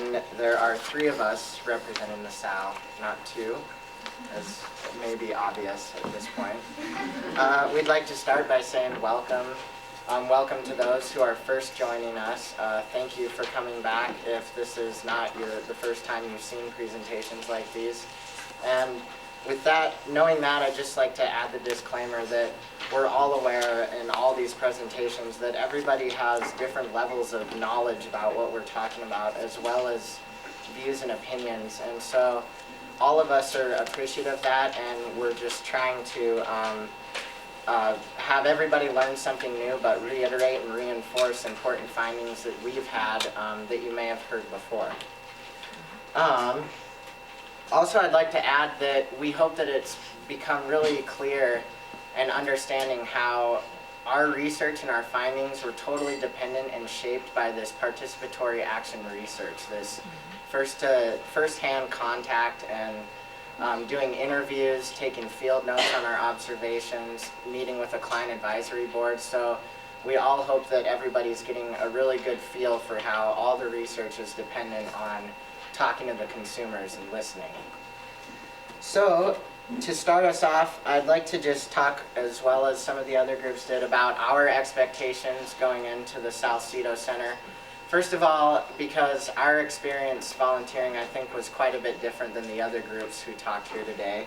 and there are 3 of us representing the SAL, not 2, as it may be obvious at this point. We'd like to start by saying welcome. Welcome to those who are first joining us. Thank you for coming back if this is not the first time you've seen presentations like these. And with that, knowing that, I'd just like to add the disclaimer that we're all aware in all these presentations that everybody has different levels of knowledge about what we're talking about, as well as views and opinions. And so all of us are appreciative of that, and we're just trying to have everybody learn something new, but reiterate and reinforce important findings that we've had that you may have heard before. Also, I'd like to add that we hope that it's become really clear and understanding how our research and our findings were totally dependent and shaped by this participatory action research, this first-hand contact and doing interviews, taking field notes on our observations, meeting with a client advisory board. So we all hope that everybody's getting a really good feel for how all the research is dependent on talking to the consumers and listening. So to start us off, I'd like to just talk, as well as some of the other groups did, about our expectations going into the Missoula Center. First of all, because our experience volunteering, I think, was quite a bit different than the other groups who talked here today.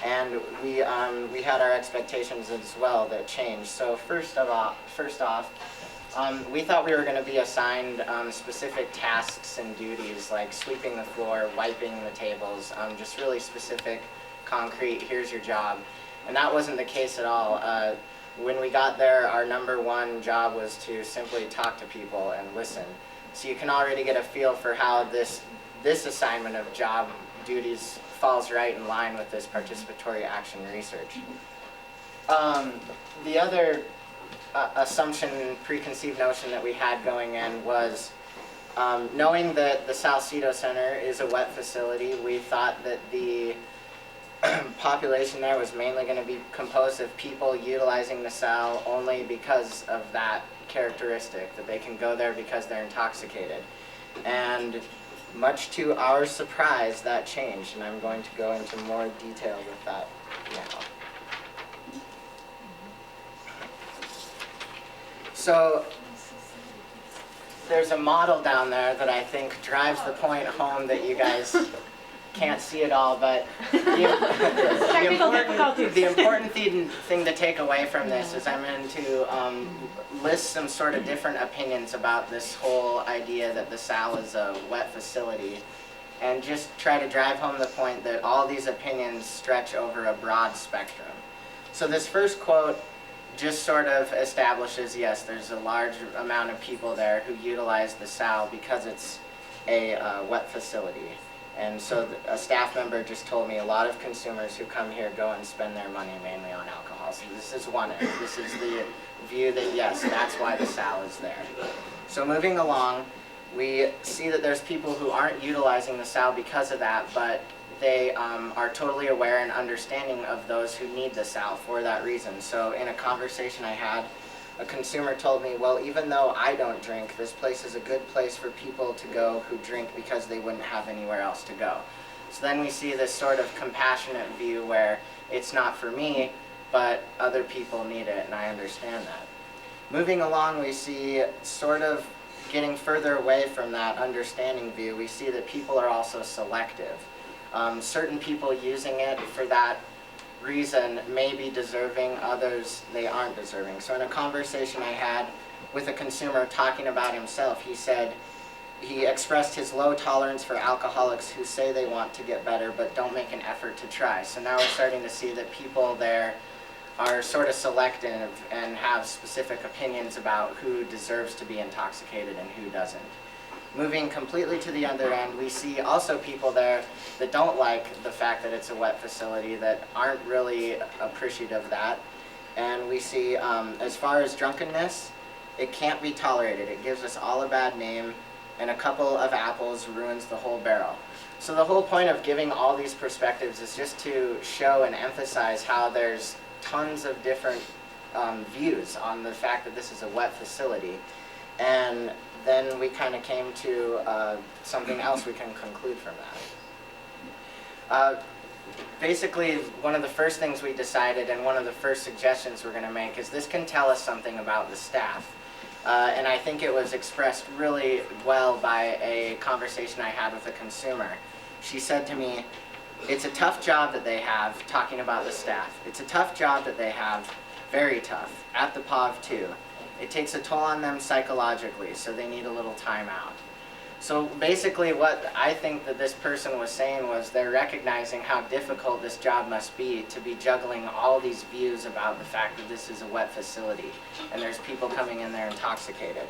And we had our expectations as well that changed. So first off, we thought we were going to be assigned specific tasks and duties, like sweeping the floor, wiping the tables, just really specific, concrete, here's your job. And that wasn't the case at all. When we got there, our #1 job was to simply talk to people and listen. So you can already get a feel for how this assignment of job duties falls right in line with this participatory action research. The other assumption, preconceived notion that we had going in was knowing that the Missoula Center is a wet facility, we thought that the population there was mainly going to be composed of people utilizing the SAL only because of that characteristic, that they can go there because they're intoxicated. And much to our surprise, that changed, and I'm going to go into more detail with that now. So there's a model down there that I think drives the point home that you guys can't see it all, but the important thing to take away from this is I'm going to list some sort of different opinions about this whole idea that the SAL is a wet facility, and just try to drive home the point that all these opinions stretch over a broad spectrum. So this first quote just sort of establishes, yes, there's a large amount of people there who utilize the SAL because it's a wet facility. And so a staff member just told me a lot of consumers who come here go and spend their money mainly on alcohol. So this is one end. This is the view that, yes, that's why the SAL is there. So moving along, we see that there's people who aren't utilizing the SAL because of that, but they are totally aware and understanding of those who need the SAL for that reason. So in a conversation I had, a consumer told me, well, even though I don't drink, this place is a good place for people to go who drink because they wouldn't have anywhere else to go. So then we see this sort of compassionate view where it's not for me, but other people need it, and I understand that. Moving along, we see sort of getting further away from that understanding view, we see that people are also selective. Certain people using it for that reason may be deserving, others they aren't deserving. So in a conversation I had with a consumer talking about himself, he said he expressed his low tolerance for alcoholics who say they want to get better but don't make an effort to try. So now we're starting to see that people there are sort of selective and have specific opinions about who deserves to be intoxicated and who doesn't. Moving completely to the other end, we see also people there that don't like the fact that it's a wet facility, that aren't really appreciative of that. And we see, as far as drunkenness, it can't be tolerated. It gives us all a bad name, and a couple of apples ruins the whole barrel. So the whole point of giving all these perspectives is just to show and emphasize how there's tons of different views on the fact that this is a wet facility. And then we kind of came to something else we can conclude from that. Basically, one of the first things we decided and one of the first suggestions we're going to make is this can tell us something about the staff. And I think it was expressed really well by a conversation I had with a consumer. She said to me, it's a tough job that they have, talking about the staff. It's a tough job that they have, very tough, at the POV too. It takes a toll on them psychologically, so they need a little time out. So basically what I think that this person was saying was they're recognizing how difficult this job must be to be juggling all these views about the fact that this is a wet facility and there's people coming in there intoxicated.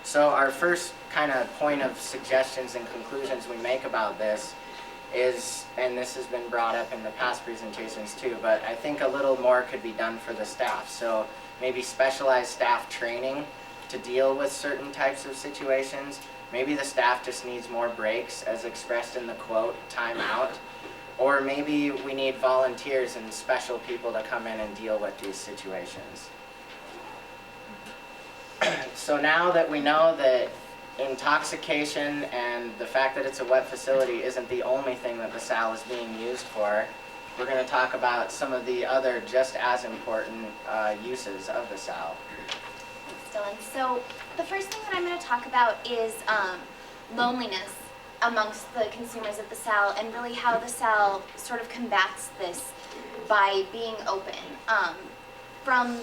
So our first kind of point of suggestions and conclusions we make about this is, and this has been brought up in the past presentations too, but I think a little more could be done for the staff. So maybe specialized staff training to deal with certain types of situations. Maybe the staff just needs more breaks, as expressed in the quote, time out. Or maybe we need volunteers and special people to come in and deal with these situations. So now that we know that intoxication and the fact that it's a wet facility isn't the only thing that the SAL is being used for, we're going to talk about some of the other just as important uses of the SAL. So the first thing that I'm going to talk about is loneliness amongst the consumers at the SAL, and really how the SAL sort of combats this by being open. From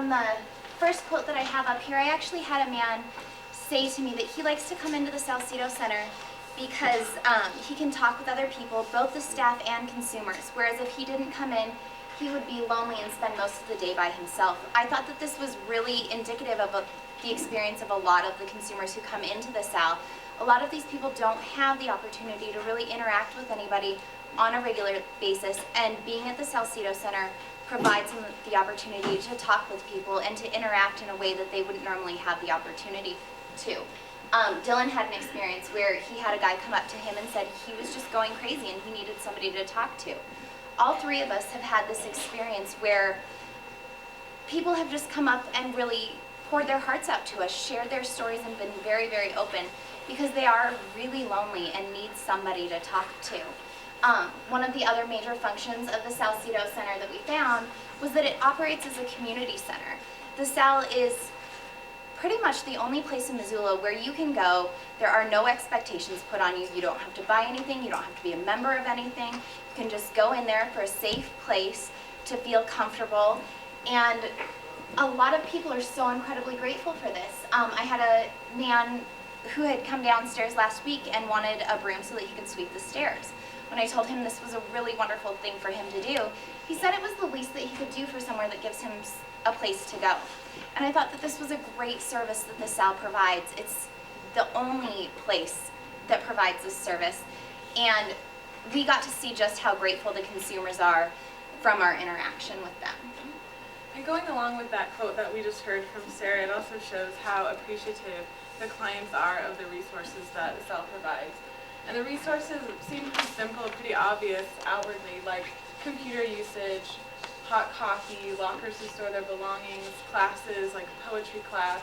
the first quote that I have up here, I actually had a man say to me that he likes to come into the Salcedo Center because he can talk with other people, both the staff and consumers, whereas if he didn't come in, he would be lonely and spend most of the day by himself. I thought that this was really indicative of the experience of a lot of the consumers who come into the SAL. A lot of these people don't have the opportunity to really interact with anybody on a regular basis, and being at the Salcedo Center provides them the opportunity to talk with people and to interact in a way that they wouldn't normally have the opportunity to. Dylan had an experience where he had a guy come up to him and said he was just going crazy and he needed somebody to talk to. All three of us have had this experience where people have just come up and really poured their hearts out to us, shared their stories, and been very, very open because they are really lonely and need somebody to talk to. One of the other major functions of the Salcedo Center that we found was that it operates as a community center. The SAL is pretty much the only place in Missoula where you can go. There are no expectations put on you. You don't have to buy anything. You don't have to be a member of anything. You can just go in there for a safe place to feel comfortable. And a lot of people are so incredibly grateful for this. I had a man who had come downstairs last week and wanted a broom so that he could sweep the stairs. When I told him this was a really wonderful thing for him to do, he said it was the least that he could do for somewhere that gives him a place to go. And I thought that this was a great service that the SAL provides. It's the only place that provides this service. And we got to see just how grateful the consumers are from our interaction with them. And going along with that quote that we just heard from Sarah, it also shows how appreciative the clients are of the resources that the SAL provides. And the resources seem pretty simple, pretty obvious outwardly, like computer usage, hot coffee, lockers to store their belongings, classes like a poetry class.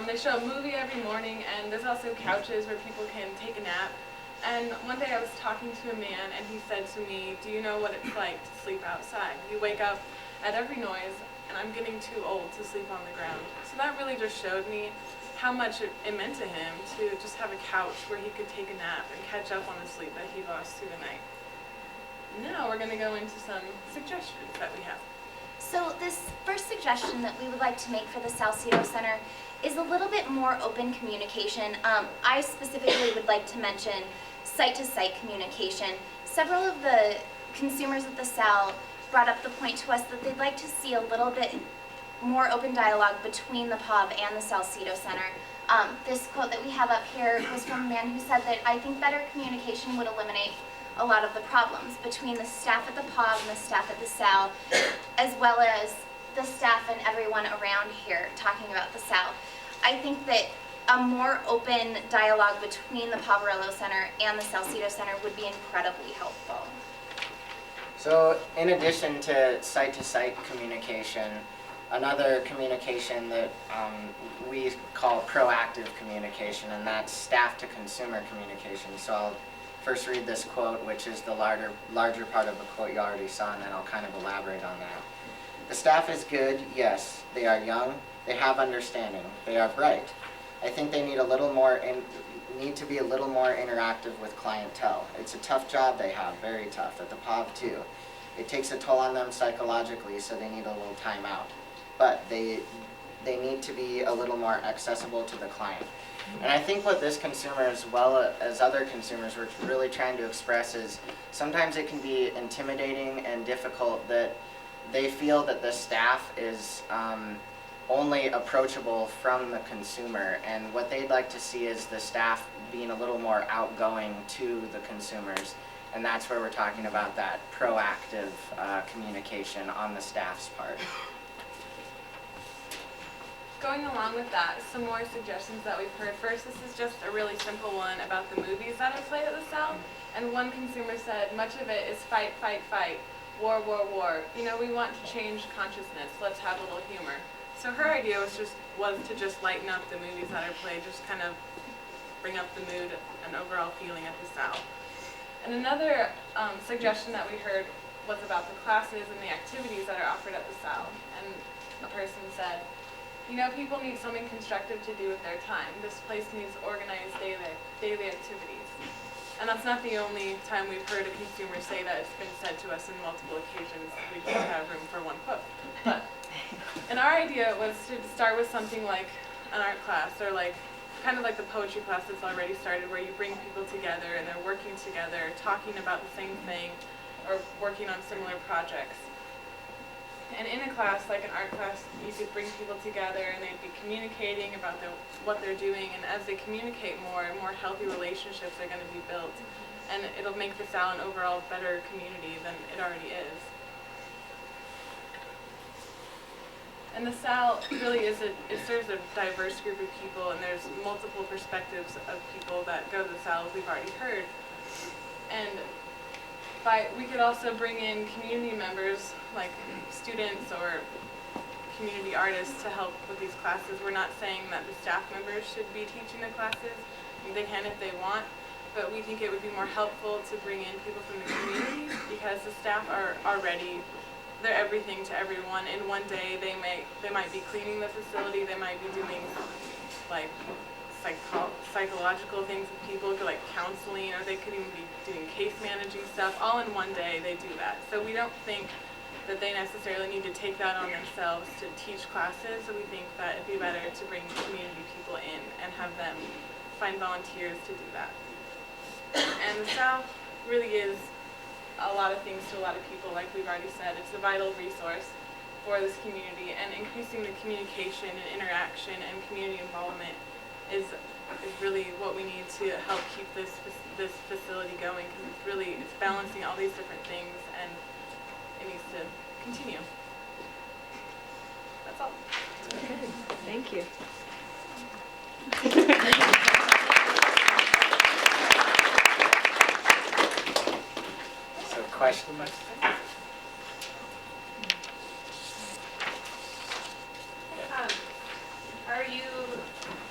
They show a movie every morning, and there's also couches where people can take a nap. And one day I was talking to a man, and he said to me, "Do you know what it's like to sleep outside? You wake up at every noise, and I'm getting too old to sleep on the ground." So that really just showed me how much it meant to him to just have a couch where he could take a nap and catch up on the sleep that he lost through the night. Now we're going to go into some suggestions that we have. So this first suggestion that we would like to make for the Salcedo Center is a little bit more open communication. I specifically would like to mention site-to-site communication. Several of the consumers at the SAL brought up the point to us that they'd like to see a little bit more open dialogue between the POV and the Salcedo Center. This quote that we have up here was from a man who said that I think better communication would eliminate a lot of the problems between the staff at the POV and the staff at the SAL, as well as the staff and everyone around here talking about the SAL. I think that a more open dialogue between the Poverello Center and the Salcedo Center would be incredibly helpful. So in addition to site-to-site communication, another communication that we call proactive communication, and that's staff to consumer communication. So I'll first read this quote, which is the larger part of the quote you already saw, and then I'll kind of elaborate on that. The staff is good, yes. They are young. They have understanding. They are bright. I think they need to be a little more interactive with clientele. It's a tough job they have, very tough, at the POV too. It takes a toll on them psychologically, so they need a little time out. But they need to be a little more accessible to the client. And I think what this consumer, as well as other consumers, were really trying to express is sometimes it can be intimidating and difficult that they feel that the staff is only approachable from the consumer, and what they'd like to see is the staff being a little more outgoing to the consumers, and that's where we're talking about that proactive communication on the staff's part. Going along with that, some more suggestions that we've heard. First, this is just a really simple one about the movies that are played at the South, and one consumer said, much of it is fight, fight, fight, war, war, war. You know, we want to change consciousness, let's have a little humor. So her idea was to just lighten up the movies that are played, just kind of bring up the mood and overall feeling at the South. And another suggestion that we heard was about the classes and the activities that are offered at the South. And a person said, you know, people need something constructive to do with their time. This place needs organized daily activities. And that's not the only time we've heard a consumer say that. It's been said to us in multiple occasions. We just have room for one quote. And our idea was to start with something like an art class, or kind of like the poetry class that's already started, where you bring people together and they're working together, talking about the same thing, or working on similar projects. And in a class, like an art class, you could bring people together and they'd be communicating about what they're doing, and as they communicate more healthy relationships are going to be built, and it'll make the South an overall better community than it already is. And the South really it serves a diverse group of people, and there's multiple perspectives of people that go to the South, we've already heard. And we could also bring in community members, like students or community artists, to help with these classes. We're not saying that the staff members should be teaching the classes. They can if they want, but we think it would be more helpful to bring in people from the community, because the staff are already, they're everything to everyone. In one day, they might be cleaning the facility, they might be doing like psychological things with people, like counseling, or they could even be doing case managing stuff. All in one day, they do that. So we don't think that they necessarily need to take that on themselves to teach classes. So we think that it'd be better to bring community people in and have them find volunteers to do that. And the South really is a lot of things to a lot of people, like we've already said. It's a vital resource for this community, and increasing the communication and interaction and community involvement is really what we need to help keep this facility going, because it's balancing all these different things, and it needs to continue. That's all. Good. Thank you. So question?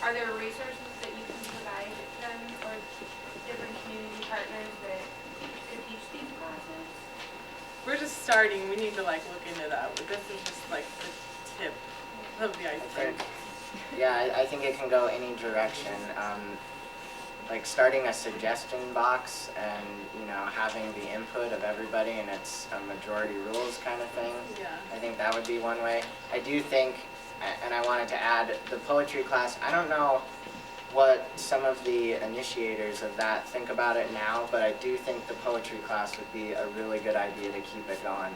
Are there resources that you can provide them, or different community partners that could teach these classes? We're just starting. We need to look into that. This is just the tip of the iceberg. I think it can go any direction. Like starting a suggestion box and having the input of everybody, and it's a majority rules kind of thing. Yeah. I think that would be one way. I do think, and I wanted to add, the poetry class, I don't know what some of the initiators of that think about it now, but I do think the poetry class would be a really good idea to keep it going.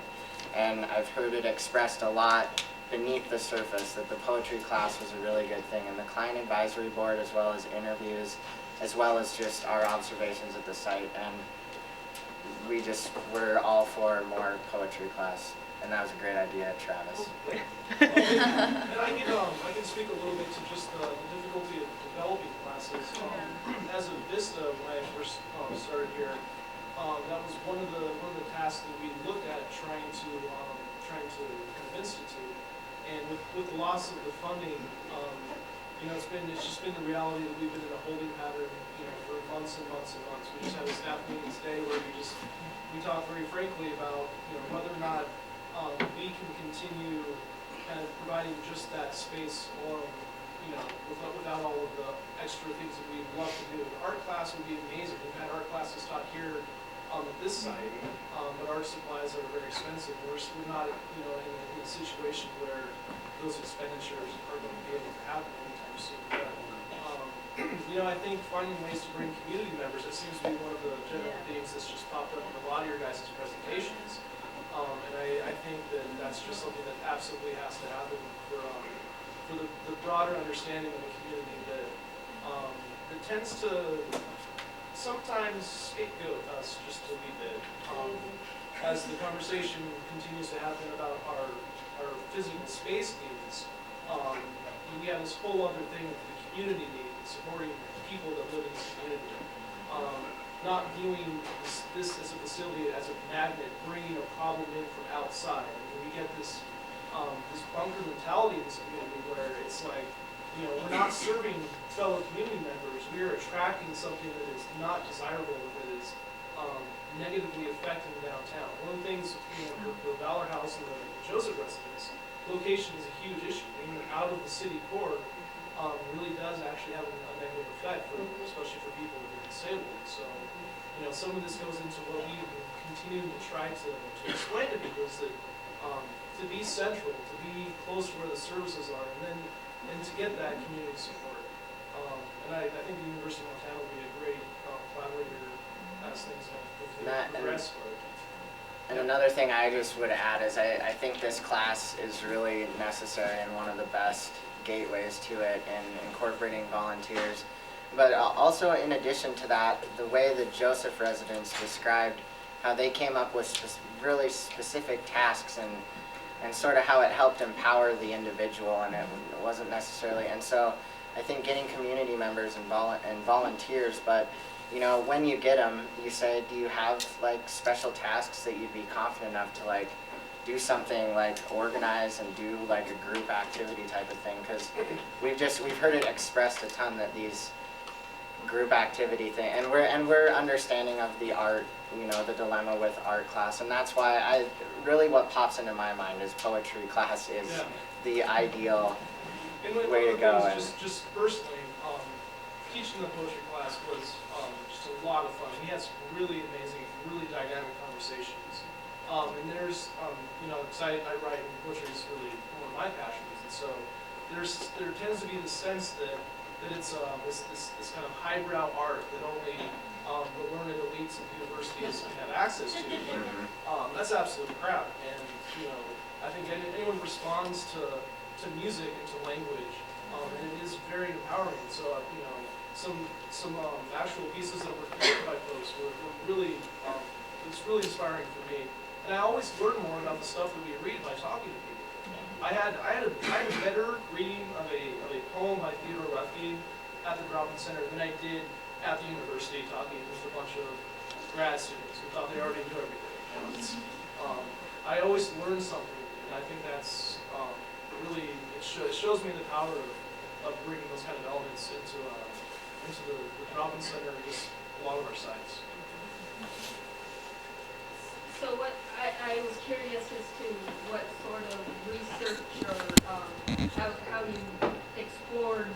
And I've heard it expressed a lot beneath the surface that the poetry class was a really good thing, and the client advisory board, as well as interviews, as well as just our observations at the site, and we're all for more poetry class. And that was a great idea, Travis. And I can speak a little bit to just the difficulty of developing classes. As a Vista, when I first started here, that was one of the tasks that we looked at trying to institute. And with the loss of the funding, you know, it's just been the reality that we've been in a holding pattern, you know, for months and months and months. We just had a staff meeting today where we talked very frankly about, you know, whether or not we can continue kind of providing just that space alone, you know, without all of the extra things that we'd love to do. The art class would be amazing. We've had art classes taught here at this site, but art supplies are very expensive. We're not, you know, in a situation where those expenditures are going to be able to happen anytime soon. But, you know, I think finding ways to bring community members, that seems to be one of the general themes that's just popped up in a lot of your guys' presentations. And I think that that's just something that absolutely has to happen for the broader understanding of the community that tends to sometimes scapegoat us just a wee bit. As the conversation continues to happen about our physical space needs, we have this whole other thing with the community need, supporting people that live in this community. Not viewing this as a facility as a magnet, bringing a problem in from outside. And we get this bunker mentality in this community where it's like, you know, we're not serving fellow community members, we are attracting something that is not desirable, that is negatively affecting downtown. One of the things, you know, with the Valor House and the Joseph residence, location is a huge issue. Being out of the city core really does actually have a negative effect, especially for people who are disabled. So, you know, some of this goes into what we continue to try to explain to people is that to be central, to be close to where the services are, and to get that community support. And I think the University of Montana will be a great collaborator as things continue to progress. And another thing I just would add is I think this class is really necessary and one of the best gateways to it in incorporating volunteers. But also in addition to that, the way the Joseph residents described how they came up with really specific tasks and sort of how it helped empower the individual, and it wasn't necessarily, and so I think getting community members and volunteers, but you know, when you get them, you say, do you have like special tasks that you'd be confident enough to like do something like organize and do like a group activity type of thing? Because we've heard it expressed a ton that these group activity thing, and we're understanding of the art, you know, the dilemma with art class, and that's why what pops into my mind is poetry class is the ideal way to go. Just personally, teaching the poetry class was just a lot of fun. We had some really amazing, really dynamic conversations. And there's, you know, because I write, and poetry is really one of my passions, and so there tends to be the sense that it's this kind of highbrow art that only the learned elites of universities can have access to. That's absolute crap. And you know, I think anyone responds to music and to language, and it is very empowering. So you know, some actual pieces that were created by folks were really it's really inspiring for me. And I always learn more about the stuff that we read by talking to people. I had a better reading of a poem by Theodore Ruffy at the Poverello Center than I did at the university talking with a bunch of grad students who thought they already knew everything. I always learn something, and I think that's really it shows me the power of bringing those kind of elements into the Poverello Center and just a lot of our sites. So what I was curious as to what sort of research or how you explored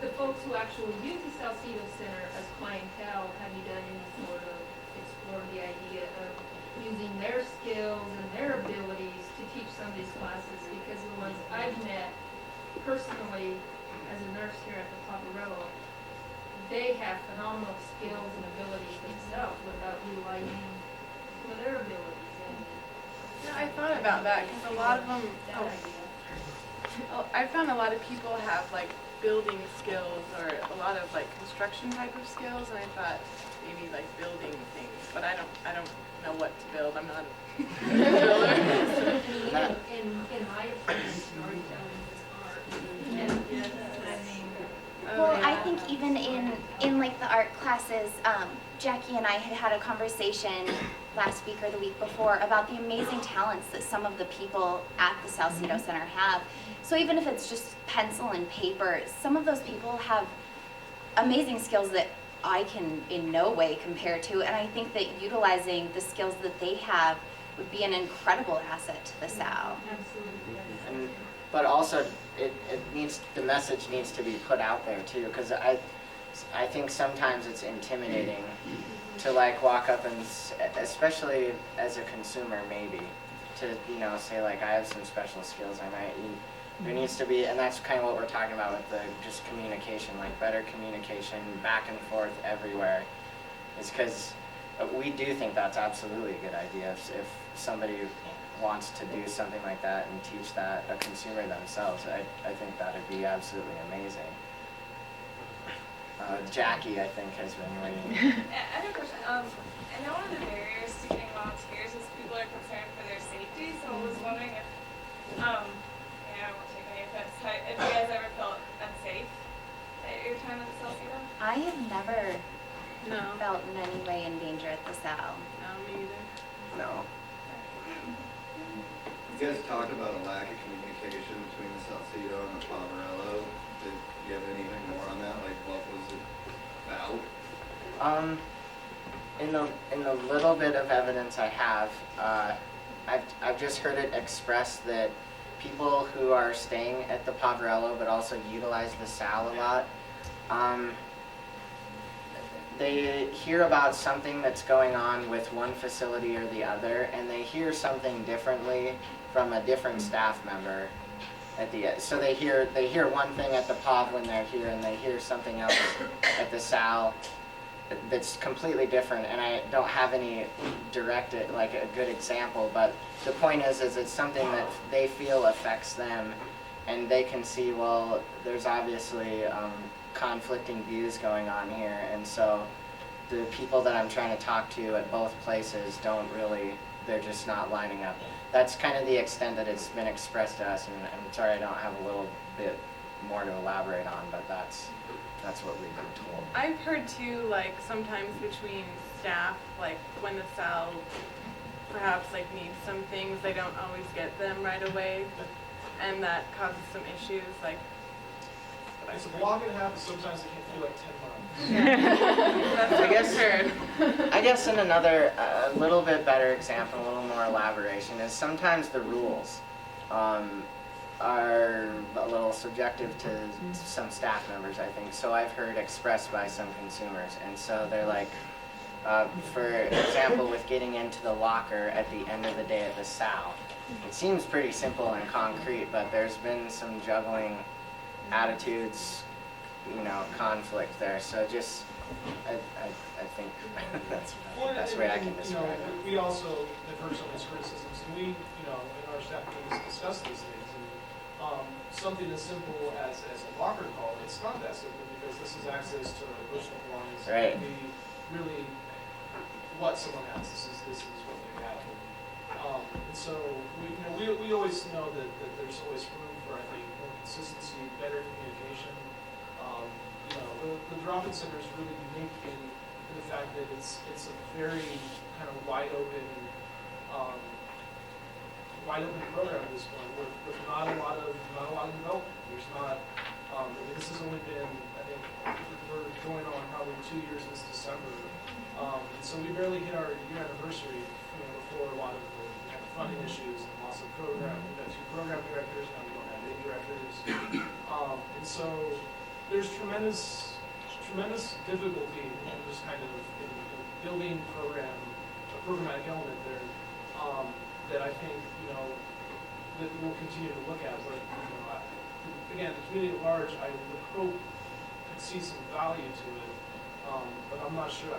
the folks who actually use the Salcedo Center as clientele. Have you done any sort of explore the idea of using their skills and their abilities to teach some of these classes? Because the ones I've met personally as a nurse here at the Poverello, they have phenomenal skills and abilities themselves without utilizing some of their abilities. And Yeah, I thought about that because a lot of them, I found a lot of people have like building skills or a lot of like construction type of skills, and I thought maybe like building things, but I don't know what to build. I'm not a builder. in my opinion, storytelling is art. I mean, Well, I think even in like the art classes, Jackie and I had a conversation last week or the week before about the amazing talents that some of the people at the Salcedo Center have. So even if it's just pencil and paper, some of those people have amazing skills that I can in no way compare to, and I think that utilizing the skills that they have would be an incredible asset to the SAL. And, but also, the message needs to be put out there too, because I think sometimes it's intimidating to like walk up and, especially as a consumer maybe, to, you know, say like, I have some special skills I might need. There needs to be, and that's kind of what we're talking about with the just communication, like better communication back and forth everywhere. Is because we do think that's absolutely a good idea if somebody wants to do something like that and teach that a consumer themselves. I think that would be absolutely amazing. Jackie, I think, has been waiting. I have a question. I know one of the barriers to getting volunteers is people are concerned for their safety, so I was wondering if, I won't take any offense, if you guys ever felt unsafe at your time at the Salcedo? I have never No, felt in any way in danger at the SAL. no, me either. No. You guys talked about a lack of communication between the Salcedo and the Poverello. Did you have anything more on that? Like, what was it about? In the little bit of evidence I have, I've just heard it expressed that people who are staying at the Poverello but also utilize the SAL a lot, they hear about something that's going on with one facility or the other, and they hear something differently from a different staff member at the end. So they hear one thing at the POV when they're here, and they hear something else at the SAL that's completely different. And I don't have any like a good example, but the point is it's something that they feel affects them, and they can see, well, there's obviously conflicting views going on here, and so the people that I'm trying to talk to at both places they're just not lining up. That's kind of the extent that it's been expressed to us, and I'm sorry I don't have a little bit more to elaborate on, but that's what we've been told. I've heard too, like sometimes between staff, like when the SAL perhaps like needs some things, they don't always get them right away, and that causes some issues. Like, It's a block and a half, and sometimes it can feel like 10 miles. that's what I guess- I've heard. I guess in another, a little bit better example, a little more elaboration, is sometimes the rules are a little subjective to some staff members, I think. So I've heard expressed by some consumers, and so they're like, for example, with getting into the locker at the end of the day at the SAL, it seems pretty simple and concrete, but there's been some juggling attitudes, conflict there. So just, I think that's the best way I can describe it. We also have heard some of these criticisms, and we, in our staff meetings discuss these things. And something as simple as a locker call, it's not that simple, because this is access to personal belongings. Right. It can be really what someone has. This is what they have. And so we always know that there's always room for, I think, more consistency, better communication. The drop-in center is really unique in the fact that it's a very kind of wide open program at this point, with not a lot of development. There's not. This has only been, I think, we're going on probably 2 years this December, and so we barely hit our year anniversary. Before a lot of the funding issues and loss of program. We've got 2 program directors, now we don't have any directors. And so there's tremendous difficulty in just kind of in building a programmatic element there, that I think, that we'll continue to look at. But, again, the community at large, I would hope could see some value to it. But I'm not sure,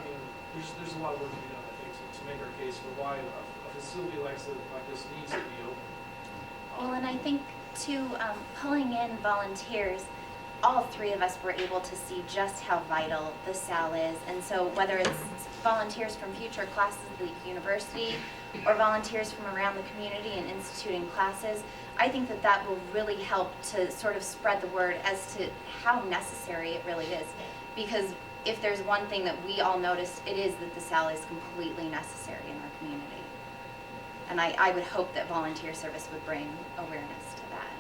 there's a lot of work to be done, I think, to make our case for why a facility like this needs to be open. Well, and I think too, pulling in volunteers, all 3 of us were able to see just how vital the SAL is. And so whether it's volunteers from future classes at the university or volunteers from around the community and instituting classes, I think that will really help to sort of spread the word as to how necessary it really is. Because if there's one thing that we all noticed, it is that the SAL is completely necessary in our community. And I would hope that volunteer service would bring awareness to that.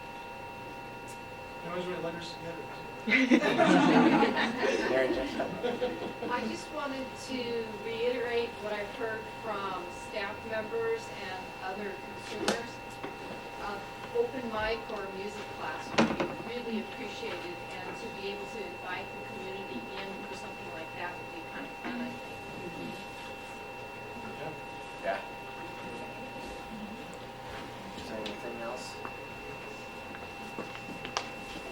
You always write letters together. I just wanted to reiterate what I've heard from staff members and other consumers. Open mic or music class would be really appreciated, and to be able to invite the community in for something like that would be kind of fun, I think. Yeah. Is there anything else?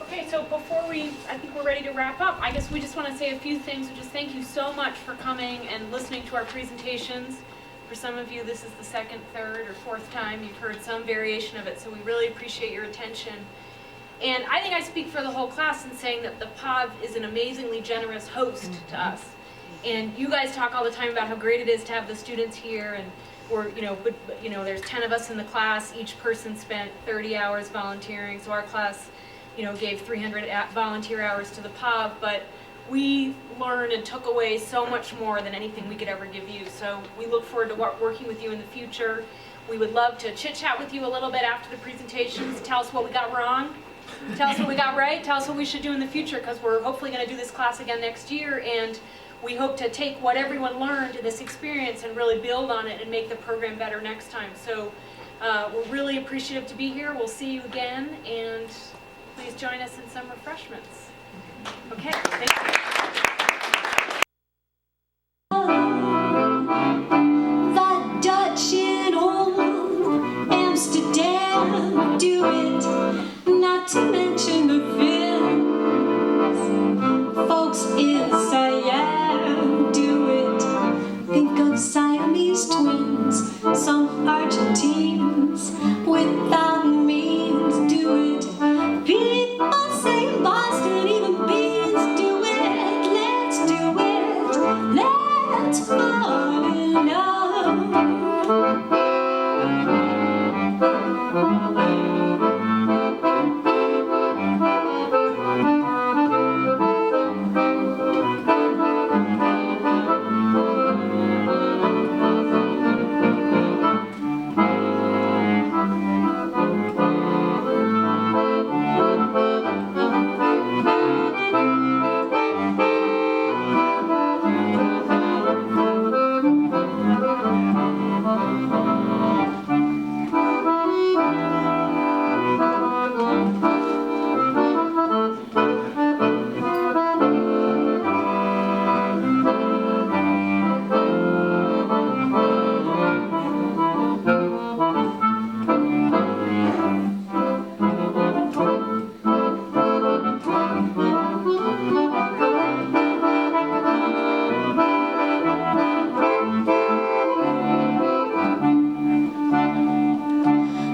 Okay, so before I think we're ready to wrap up. I guess we just want to say a few things, which is thank you so much for coming and listening to our presentations. For some of you, this is the second, third, or fourth time you've heard some variation of it, so we really appreciate your attention. And I think I speak for the whole class in saying that the POV is an amazingly generous host to us. And you guys talk all the time about how great it is to have the students here, and there's 10 of us in the class. Each person spent 30 hours volunteering, so our class, gave 300 volunteer hours to the POV, but we learned and took away so much more than anything we could ever give you. So we look forward to working with you in the future. We would love to chit-chat with you a little bit after the presentations. Tell us what we got wrong. Tell us what we got right. Tell us what we should do in the future, because we're hopefully going to do this class again next year, and we hope to take what everyone learned in this experience and really build on it and make the program better next time. So we're really appreciative to be here. We'll see you again, and please join us in some refreshments. Okay, thank you. The Dutch in old Amsterdam do it, not to mention the Finns. Folks in Siam do it. Think of Siamese twins, some Argentines without means do it. People say in Boston, even beans do it. Let's do it. Let's fall in love.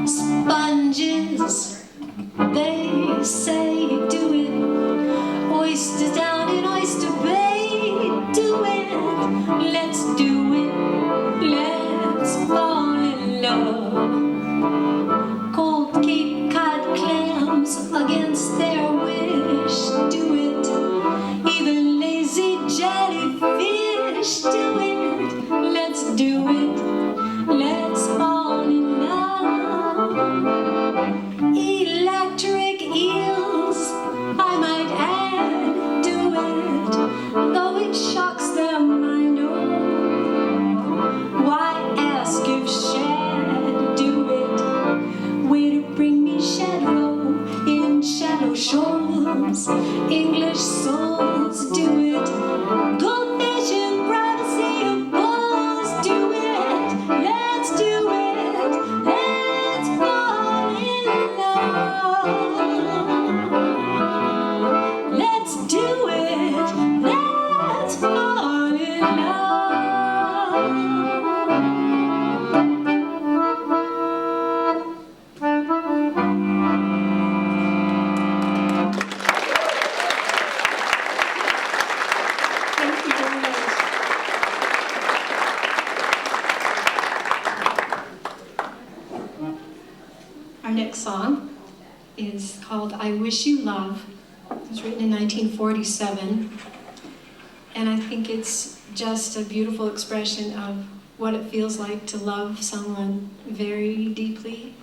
Sponges, they say do it. Oysters down in Oyster Bay, do it. Let's do it. Let's fall in love. Cold Cape Cod clams against their wish, do it. Even lazy jellyfish, do it. Let's do it. Let's fall in love. Electric eels, I might add, do it. Though it shocks them, I know. Why ask if shad do it? Way to bring me shadow in shallow shoals. English souls do it. Goldfish in privacy of bowls do it. Let's do it. Let's fall in love. Let's do it. Let's fall in love. Thank you very much. Our next song is called I Wish You Love. It was written in 1947, and I think it's just a beautiful expression of what it feels like to love someone very deeply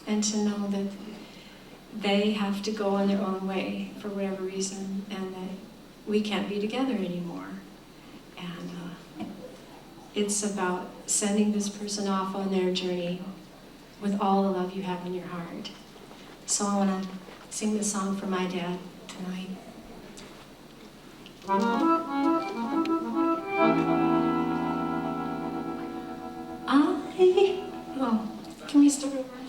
and to know that they have to go on their own way for whatever reason and that we can't be together anymore. And it's about sending this person off on their journey with all the love you have in your heart. So I want to sing this song for my dad tonight. Can we start over?